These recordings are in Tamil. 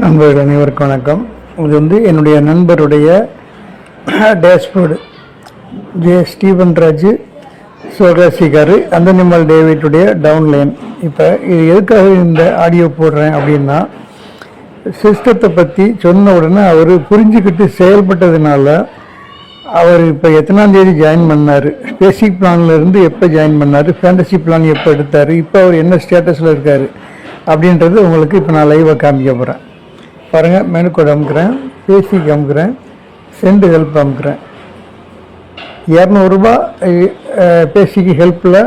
நண்பர்கள் அனைவருக்கும் வணக்கம். இது என்னுடைய நண்பருடைய டேஷ்போர்டு ஸ்டீபன் ராஜு சோகாசிகாரு அந்தனிமல் டேவிட்டுடைய டவுன்லைன். இப்போ இது எதுக்காக இந்த ஆடியோ போடுறேன் அப்படின்னா, சிஸ்டத்தை பற்றி சொன்ன உடனே அவர் புரிஞ்சுக்கிட்டு செயல்பட்டதுனால அவர் இப்போ எத்தனாம் தேதி ஜாயின் பண்ணார், பேசிக் பிளான்லேருந்து எப்போ ஜாயின் பண்ணார், ஃபேண்டசி பிளான் எப்போ எடுத்தார், இப்போ அவர் என்ன ஸ்டேட்டஸில் இருக்கார் அப்படின்றது உங்களுக்கு இப்போ நான் லைவாக காமிக்க போகிறேன். பாருங்கள், மெனு கோட் அமுக்கிறேன், பேசிக் அமுக்கிறேன், சென்ட் ஹெல்ப் அமுக்கிறேன். 200 பேசிக்கு ஹெல்ப்பில்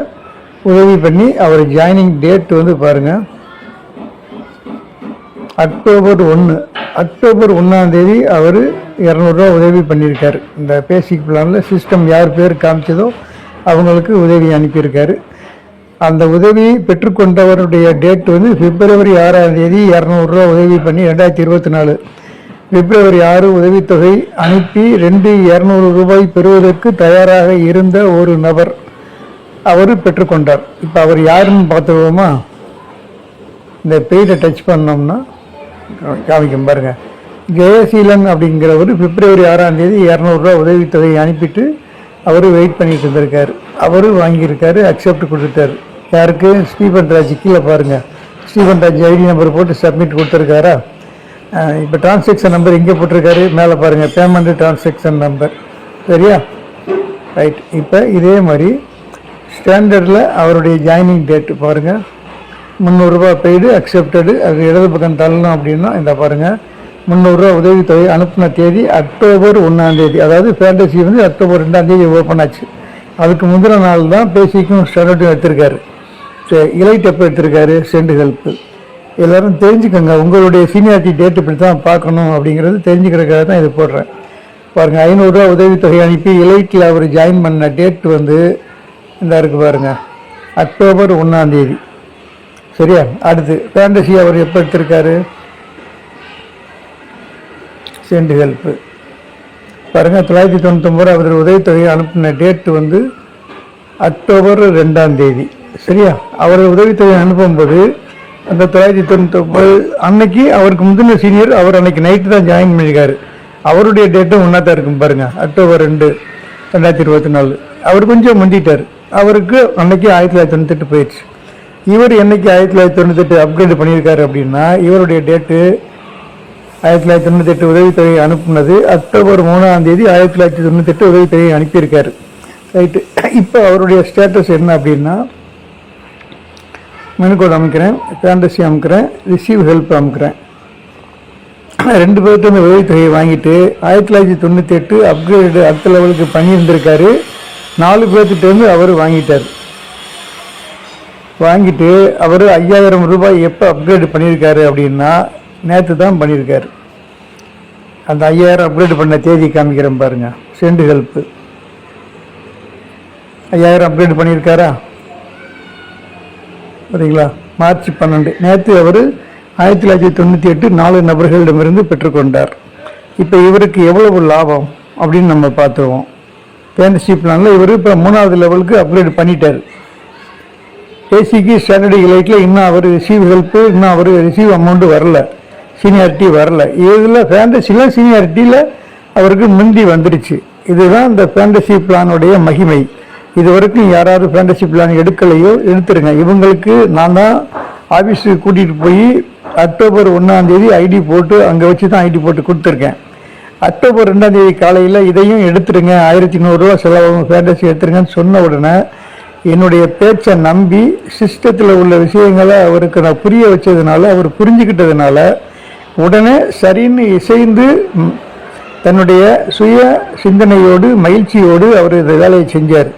உதவி பண்ணி அவர் ஜாயினிங் டேட் பாருங்கள், அக்டோபர் 1 அவர் 200 உதவி பண்ணியிருக்காரு. இந்த பேசிக் பிளானில் சிஸ்டம் யார் பேர் காமிச்சதோ அவங்களுக்கு உதவி அனுப்பியிருக்காரு. அந்த உதவியை பெற்றுக்கொண்டவருடைய டேட் பிப்ரவரி 6 200 உதவி பண்ணி 2024 பிப்ரவரி 6 உதவித்தொகை அனுப்பி 200 பெறுவதற்கு தயாராக இருந்த ஒரு நபர் அவர் பெற்றுக்கொண்டார். இப்போ அவர் யாருன்னு பார்த்துருவோமா? இந்த பெய்டை டச் பண்ணோம்னா காமிக்கும் பாருங்கள். ஜெயசீலன் அப்படிங்கிறவர் பிப்ரவரி 6 200 உதவித்தொகை அனுப்பிட்டு அவர் வெயிட் பண்ணிட்டு இருந்திருக்காரு. அவர் வாங்கியிருக்காரு, அக்செப்ட் கொடுத்துட்டாரு. யாருக்கு? ஸ்டீபன் ராஜ். கீழே பாருங்கள், ஸ்டீபன் ராஜ் ஐடி நம்பர் போட்டு சப்மிட் கொடுத்துருக்காரா? இப்போ டிரான்சாக்ஷன் நம்பர் இங்கே போட்டிருக்காரு, மேலே பாருங்கள், பேமெண்ட் டிரான்சாக்ஷன் நம்பர். சரியா? ரைட். இப்போ இதே மாதிரி ஸ்டாண்டர்டில் அவருடைய ஜாயினிங் டேட்டு பாருங்கள், 300 பெய்டு அக்செப்டடு. அது இடது பக்கம் தள்ளணும் அப்படின்னா இந்த பாருங்கள், 300 உதவித்தொகை அனுப்பின தேதி அக்டோபர் 1 அதாவது ஃபேண்டசி அக்டோபர் 2 ஓப்பன் ஆச்சு. அதுக்கு முந்தின நாள் தான் பேசிக்கும் ஸ்டாண்டர்டும் எடுத்திருக்காரு. இலைட் எப்போ எடுத்திருக்காரு, சென்ட் ஹெல்ப்பு. எல்லோரும் தெரிஞ்சுக்கோங்க, உங்களுடைய சீனியாரிட்டி டேட் இப்படி தான் பார்க்கணும் அப்படிங்கிறது தெரிஞ்சுக்கிறதுக்காக தான் இது போடுறேன். பாருங்கள், 500 உதவித்தொகை அனுப்பி இலைட்டில் அவர் ஜாயின் பண்ண டேட் இந்த இருக்குது பாருங்கள், அக்டோபர் 1. சரியா? அடுத்து ஃபேண்டசி அவர் எப்போ எடுத்திருக்காரு, சென்ட் ஹெல்ப்பு. பாருங்கள், 999 அவர் உதவித்தொகையை அனுப்பின டேட்டு அக்டோபர் 2. சரியா? அவர் உதவித்தொகை அனுப்பும்போது அந்த 999 அன்னைக்கு அவருக்கு முந்தின சீனியர் அவர் அன்னைக்கு நைட்டு தான் ஜாயின் பண்ணியிருக்காரு. அவருடைய டேட்டும் ஒன்றா தான் இருக்கும் பாருங்கள், அக்டோபர் 2 2024. அவர் கொஞ்சம் முந்திட்டார். அவருக்கு அன்னைக்கு 1998 போயிடுச்சு. இவர் என்னைக்கு 1998 அப்கிரேட் பண்ணியிருக்காரு அப்படின்னா, இவருடைய டேட்டு 1998 உதவித்தொகை அனுப்புனது அக்டோபர் 3 1998 உதவித்தொகை அனுப்பியிருக்காரு. ரைட்டு. இப்போ அவருடைய ஸ்டேட்டஸ் என்ன அப்படின்னா, மெனு கோட் அமைக்கிறேன், ஃபேண்டசி அமைக்கிறேன், ரிசீவ் ஹெல்ப் அமைக்கிறேன். 2 பேர்கிட்ட இந்த உதவித்தொகையை வாங்கிட்டு 1998 அப்கிரேடு அடுத்த லெவலுக்கு பண்ணியிருந்திருக்காரு. 4 பேர்த்திட்டேருந்து அவர் வாங்கிட்டு அவர் 5000 ரூபாய் எப்போ அப்கிரேடு பண்ணியிருக்காரு அப்படின்னா, நேற்று தான் பண்ணியிருக்காரு. அந்த 5000 அப்கிரேட் பண்ண தேதி காமிக்கிறேன் பாருங்கள், சென்ட் ஹெல்ப்பு. 5000 அப்கிரேட் பண்ணியிருக்காரா? சரிங்களா? மார்ச் 12 நேற்று அவர் 1998 4 நபர்களிடமிருந்து பெற்றுக்கொண்டார். இப்போ இவருக்கு எவ்வளவு லாபம் அப்படின்னு நம்ம பார்த்துருவோம். ஃபேண்டசி பிளானில் இவர் இப்போ 3வது லெவலுக்கு அப்கிரேட் பண்ணிட்டார். பேசிக்கு ஸ்டாண்டர்டு இலைட்டில் இன்னும் அவர் ரிசீவ் ஹெல்ப்பு, இன்னும் அவர் ரிசீவ் அமௌண்ட்டு வரல, சீனியாரிட்டி வரல. இதில் ஃபேண்டசியில் சீனியாரிட்டியில் அவருக்கு முந்தி வந்துடுச்சு. இதுதான் இந்த ஃபேண்டசி பிளானுடைய மகிமை. இது வரைக்கும் யாராவது ஃபேண்டசி பிளான் எடுக்கலையோ எடுத்துருங்க. இவங்களுக்கு நான் தான் ஆஃபீஸுக்கு கூட்டிகிட்டு போய் அக்டோபர் 1 ஐடி போட்டு அங்கே வச்சு தான் ஐடி போட்டு கொடுத்துருக்கேன். அக்டோபர் 2 காலையில் இதையும் எடுத்துருங்க, 1100 ரூபா செலவாகும், ஃபேண்டசி எடுத்துருங்கன்னு சொன்ன உடனே என்னுடைய பேச்சை நம்பி சிஸ்டத்தில் உள்ள விஷயங்களை அவருக்கு நான் புரிய வச்சதுனால, அவர் புரிஞ்சுக்கிட்டதுனால உடனே சரின்னு இசைந்து தன்னுடைய சுய சிந்தனையோடு மகிழ்ச்சியோடு அவர் இந்த வேலையை செஞ்சார்.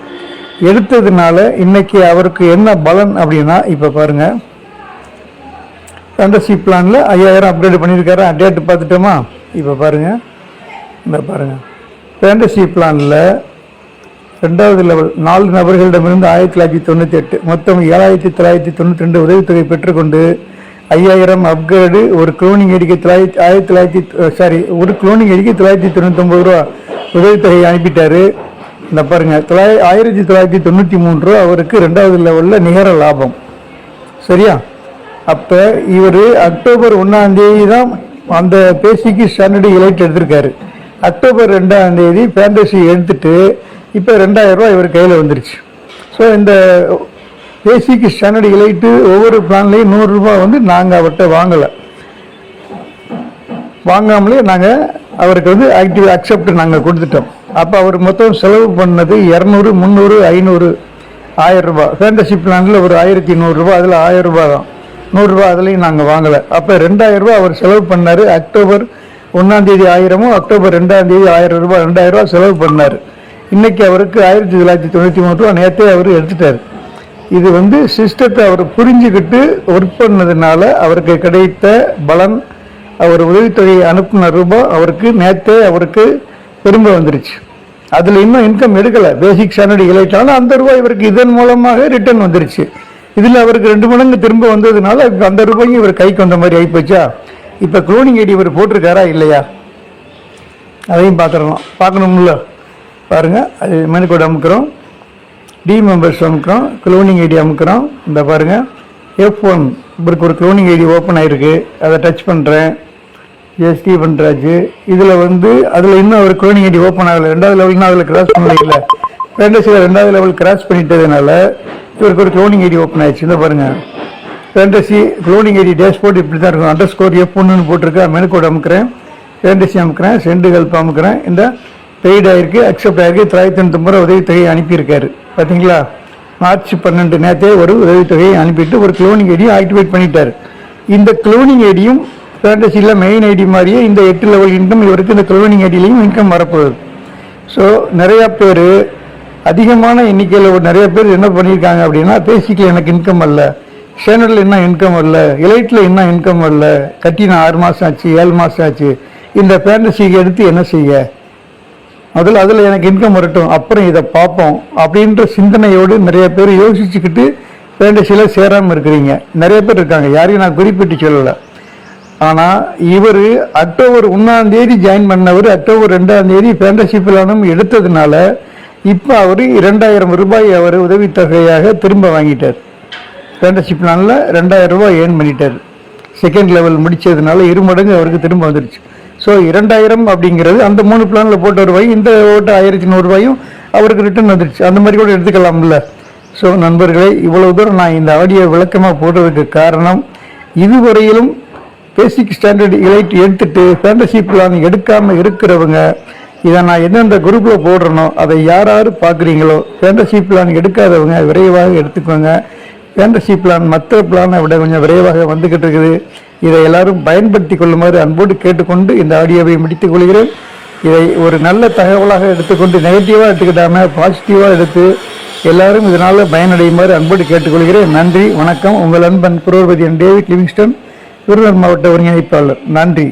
எடுத்ததுனால இன்னைக்கு அவருக்கு என்ன பலன் அப்படின்னா, இப்போ பாருங்கள், ஃபேண்டசி பிளானில் 5000 அப்கிரேட் பண்ணியிருக்காரு. டேட்டு பார்த்துட்டோமா? இப்போ பாருங்கள், இந்த பாருங்கள், ஃபேண்டசி பிளானில் 2வது லெவல் 4 நபர்களிடமிருந்து 1998 மொத்தம் 7992 உதவித்தொகை பெற்றுக்கொண்டு 5000 அப்கிரேடு, ஒரு குளோனிங் ஐடிக்கு 999 ரூபா உதவித்தொகை அனுப்பிட்டாரு. இந்த பாருங்கள், 1993 ரூபா அவருக்கு 2வது லெவலில் நிகர லாபம். சரியா? அப்போ இவர் அக்டோபர் 1 தான் அந்த பேசிக்கு ஸ்டாண்டர்டு எலைட் எடுத்திருக்காரு. அக்டோபர் 2ஆம் தேதி ஃபேண்டசி எடுத்துட்டு இப்போ 2000 ரூபா இவர் கையில் வந்துருச்சு. ஸோ இந்த பேசிக் ஸ்டாண்டர்டு எலைட்டு ஒவ்வொரு பிளான்லேயும் 100 ரூபா வந்து நாங்கள் அவர்கிட்ட வாங்காமலே நாங்கள் அவருக்கு வந்து ஆக்டிவ் அக்செப்ட் நாங்கள் கொடுத்துட்டோம். அப்போ அவர் மொத்தம் செலவு பண்ணது 200, 300, 500, 1000 ரூபா. ஃபேண்டசி பிளானில் ஒரு 1100 ரூபா, அதில் 1000 ரூபா தான், 100 ரூபா அதுலேயும் நாங்கள் வாங்கலை. அப்போ 2000 ரூபா அவர் செலவு பண்ணார். அக்டோபர் 1ஆம் தேதி 1000, அக்டோபர் 2ஆம் தேதி 1000 ரூபா, 2000 ரூபா செலவு பண்ணார். இன்னைக்கு அவருக்கு 1993 ரூபா நேற்றே அவர் எடுத்துட்டார். இது வந்து சிஸ்டத்தை அவர் புரிஞ்சுக்கிட்டு ஒர்க் பண்ணதுனால அவருக்கு கிடைத்த பலன், அவர் உதவித்தொகை அனுப்பின ரூபா அவருக்கு நேற்றே அவருக்கு திரும்ப வந்துருச்சு. அதில் இன்னும் இன்கம் எடுக்கலை, பேசிக் ஸ்டாண்டர்டு எலைட்டாலும் அந்த ரூபாய் இவருக்கு இதன் மூலமாக ரிட்டர்ன் வந்துருச்சு. இதில் அவருக்கு 2 மடங்கு திரும்ப வந்ததுனால அந்த ரூபாயும் இவர் கைக்கு வந்த மாதிரி ஆகிப்போச்சா. இப்போ க்ளோனிங் ஐடி இவர் போட்டிருக்காரா இல்லையா, அதையும் பார்க்கணும்ல. பாருங்கள், அது மெனு கோட் அமுக்கிறோம், டி மெம்பர்ஸ் அமுக்கிறோம், க்ளோனிங் ஐடி அமுக்கிறோம். இந்த பாருங்கள், F1 இவருக்கு ஒரு க்ளோனிங் ஐடி ஓப்பன் ஆகிருக்கு. அதை டச் பண்ணுறேன், எஸ்டி பண்ணுறாச்சு. இதில் வந்து அதில் இன்னும் ஒரு க்ளோனிங் ஐடி ஓப்பன் ஆகலை. 2வது லெவல்னா அதில் கிராஸ் பண்ணல. இல்லை, ஃபேண்டசியில் 2வது லெவல் கிராஸ் பண்ணிட்டதுனால இவருக்கு ஒரு க்ளோனிங் ஐடி ஓப்பன் ஆயிடுச்சு. இந்த பாருங்கள், ஃபேண்டசி க்ளோனிங் ஐடி டேஷ்போர்ட் இப்படி தான் இருக்கும். _ F1 போட்டிருக்கா. மெனு கோட் அமுக்கிறேன், ஃபேண்டசி அமுக்கிறேன், சென்டு ஹெல்ப் அமுக்கிறேன். இந்த பெய்ட் ஆகிருக்கு, அக்செப்ட் ஆகிருக்கு. 990 ரூபா உதவித்தொகையை அனுப்பியிருக்காரு. பார்த்தீங்களா, மார்ச் 12 நேரத்தே ஒரு உதவித்தொகையை அனுப்பிட்டு ஒரு க்ளோனிங் ஐடியும் ஆக்டிவேட் பண்ணிட்டார். இந்த க்ளோனிங் ஐடியும் ஃபேண்டசியில் மெயின் ஐடி மாதிரியே இந்த 8 லெவல் இன்கம் இவருக்கு இந்த க்ளோனிங் ஐடியிலையும் இன்கம் வரப்போகுது. ஸோ நிறையா பேர், அதிகமான எண்ணிக்கையில் நிறைய பேர் என்ன பண்ணியிருக்காங்க அப்படின்னா, பேசிக்கில் எனக்கு இன்கம் வரல, சேனலில் என்ன இன்கம் வரல, எலைட்டில் என்ன இன்கம் வரல, கட்டி நான் 6 மாதம் ஆச்சு, 7 மாதம் ஆச்சு, இந்த ஃபேண்டசிக்கு எடுத்து என்ன செய்ய, முதல்ல அதில் எனக்கு இன்கம் வரட்டும், அப்புறம் இதை பார்ப்போம் அப்படின்ற சிந்தனையோடு நிறைய பேர் யோசிச்சுக்கிட்டு ஃபேண்டசியில் சேராமல் இருக்கிறீங்க. நிறைய பேர் இருக்காங்க, யாரையும் நான் குறிப்பிட்டு சொல்லலை. ஆனால் இவர் அக்டோபர் 1ஆம் தேதி ஜாயின் பண்ணவர், அக்டோபர் 2ஆம் தேதி ஃபேண்டசி பிளானும் எடுத்ததுனால இப்போ அவர் 2000 ரூபாய் அவர் உதவித்தொகையாக திரும்ப வாங்கிட்டார். ஃபேண்டசி பிளானில் 2000 ரூபாய் ஏர்ன் பண்ணிட்டார். செகண்ட் லெவல் முடித்ததுனால 2 மடங்கு அவருக்கு திரும்ப வந்துருச்சு. ஸோ 2000 அப்படிங்கிறது அந்த 3 பிளானில் போட்ட ரூபாய், இந்த ஓட்ட 1100 ரூபாயும் அவருக்கு ரிட்டர்ன் வந்துருச்சு. அந்த மாதிரி கூட எடுத்துக்கலாம்ல. ஸோ நண்பர்களே, இவ்வளவு தூரம் நான் இந்த ஆடியோ விளக்கமாக போடுறதுக்கு காரணம், இதுவரையிலும் பேசிக் ஸ்டாண்டர்டு எலைட் எடுத்துட்டு ஃபேண்டசி பிளான் எடுக்காமல் இருக்கிறவங்க, இதை நான் எந்தெந்த குரூப்பில் போடுறனோ அதை யார் பார்க்குறீங்களோ, ஃபேண்டசி பிளான் எடுக்காதவங்க விரைவாக எடுத்துக்கோங்க. ஃபேண்டசி பிளான் மற்ற பிளானை விட கொஞ்சம் விரைவாக வந்துக்கிட்டு இருக்குது. இதை எல்லாரும் பயன்படுத்தி கொள்ளுமாறு அன்போடு கேட்டுக்கொண்டு இந்த ஆடியோவை முடித்துக் கொள்கிறேன். இதை ஒரு நல்ல தகவலாக எடுத்துக்கொண்டு நெகட்டிவாக எடுத்துக்கிட்டாமல் பாசிட்டிவாக எடுத்து எல்லாரும் இதனால் பயனடையுமாறு அன்போடு கேட்டுக்கொள்கிறேன். நன்றி, வணக்கம். உங்கள் அன்பன் குரோர்பதியன் டேவிட் லிவிங்ஸ்டன், விருதுநகர் மாவட்ட ஒருங்கிணைப்பாளர். நன்றி.